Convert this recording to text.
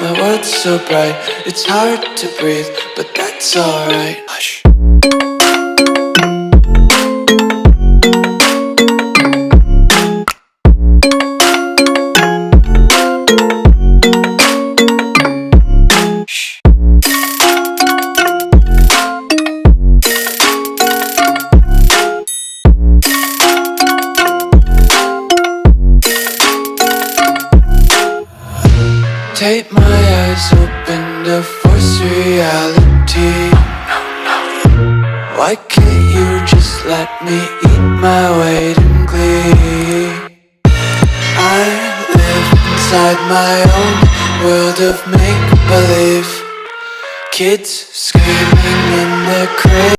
My world's so bright, it's hard to breathe, but that's alright. Hush. Tape my eyes open to force reality. Why can't you just let me eat my weight in glee? I live inside my own world of make-believe. Kids screaming in their cradle.